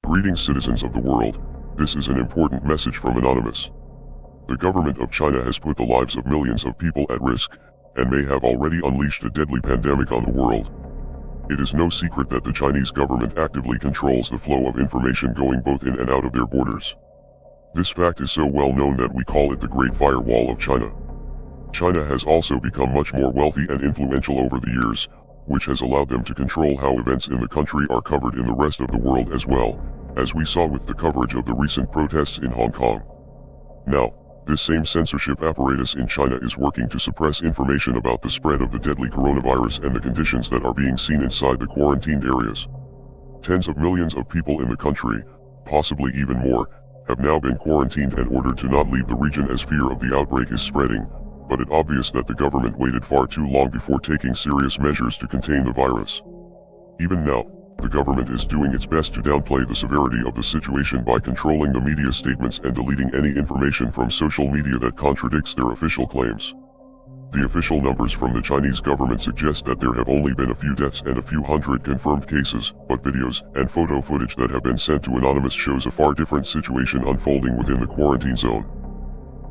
Greetings, citizens of the world. This is an important message from Anonymous. The government of China has put the lives of millions of people at risk, and may have already unleashed a deadly pandemic on the world. It is no secret that the Chinese government actively controls the flow of information going both in and out of their borders. This fact is so well known that we call it the Great Firewall of China. China has also become much more wealthy and influential over the years, which has allowed them to control how events in the country are covered in the rest of the world as well, as we saw with the coverage of the recent protests in Hong Kong. Now, this same censorship apparatus in China is working to suppress information about the spread of the deadly coronavirus and the conditions that are being seen inside the quarantined areas. Tens of millions of people in the country, possibly even more, have now been quarantined and ordered to not leave the region as fear of the outbreak is spreading, but it's obvious that the government waited far too long before taking serious measures to contain the virus. Even now, the government is doing its best to downplay the severity of the situation by controlling the media statements and deleting any information from social media that contradicts their official claims. The official numbers from the Chinese government suggest that there have only been a few deaths and a few hundred confirmed cases, but videos and photo footage that have been sent to Anonymous shows a far different situation unfolding within the quarantine zone.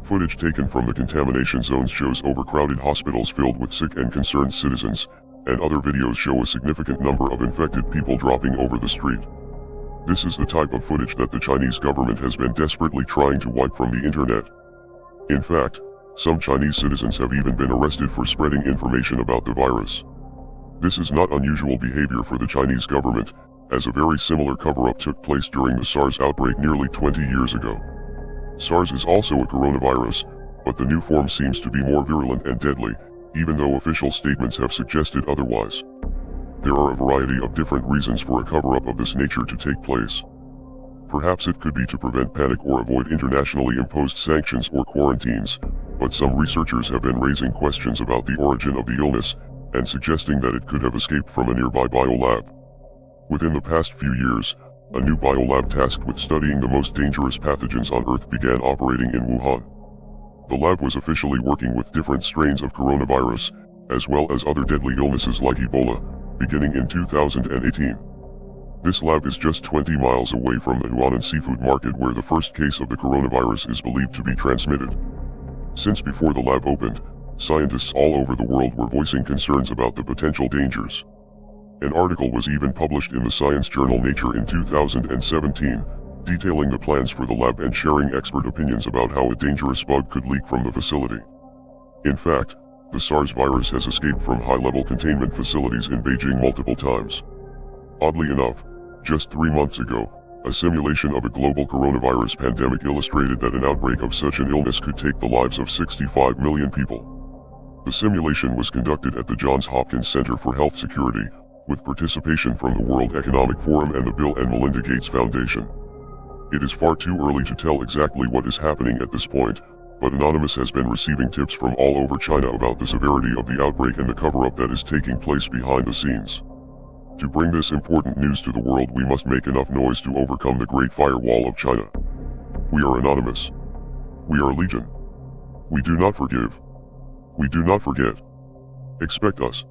Footage taken from the contamination zones shows overcrowded hospitals filled with sick and concerned citizens, and other videos show a significant number of infected people dropping over the street. This is the type of footage that the Chinese government has been desperately trying to wipe from the internet. In fact, some Chinese citizens have even been arrested for spreading information about the virus. This is not unusual behavior for the Chinese government, as a very similar cover-up took place during the SARS outbreak nearly 20 years ago. SARS is also a coronavirus, but the new form seems to be more virulent and deadly, even though official statements have suggested otherwise. There are a variety of different reasons for a cover-up of this nature to take place. Perhaps it could be to prevent panic or avoid internationally imposed sanctions or quarantines, but some researchers have been raising questions about the origin of the illness, and suggesting that it could have escaped from a nearby biolab. Within the past few years, a new biolab tasked with studying the most dangerous pathogens on Earth began operating in Wuhan. The lab was officially working with different strains of coronavirus, as well as other deadly illnesses like Ebola, beginning in 2018. This lab is just 20 miles away from the Huanan seafood market where the first case of the coronavirus is believed to be transmitted. Since before the lab opened, scientists all over the world were voicing concerns about the potential dangers. An article was even published in the science journal Nature in 2017, detailing the plans for the lab and sharing expert opinions about how a dangerous bug could leak from the facility. In fact, the SARS virus has escaped from high-level containment facilities in Beijing multiple times. Oddly enough, just 3 months ago, a simulation of a global coronavirus pandemic illustrated that an outbreak of such an illness could take the lives of 65 million people. The simulation was conducted at the Johns Hopkins Center for Health Security, with participation from the World Economic Forum and the Bill and Melinda Gates Foundation. It is far too early to tell exactly what is happening at this point, but Anonymous has been receiving tips from all over China about the severity of the outbreak and the cover-up that is taking place behind the scenes. To bring this important news to the world, we must make enough noise to overcome the Great Firewall of China. We are Anonymous. We are Legion. We do not forgive. We do not forget. Expect us.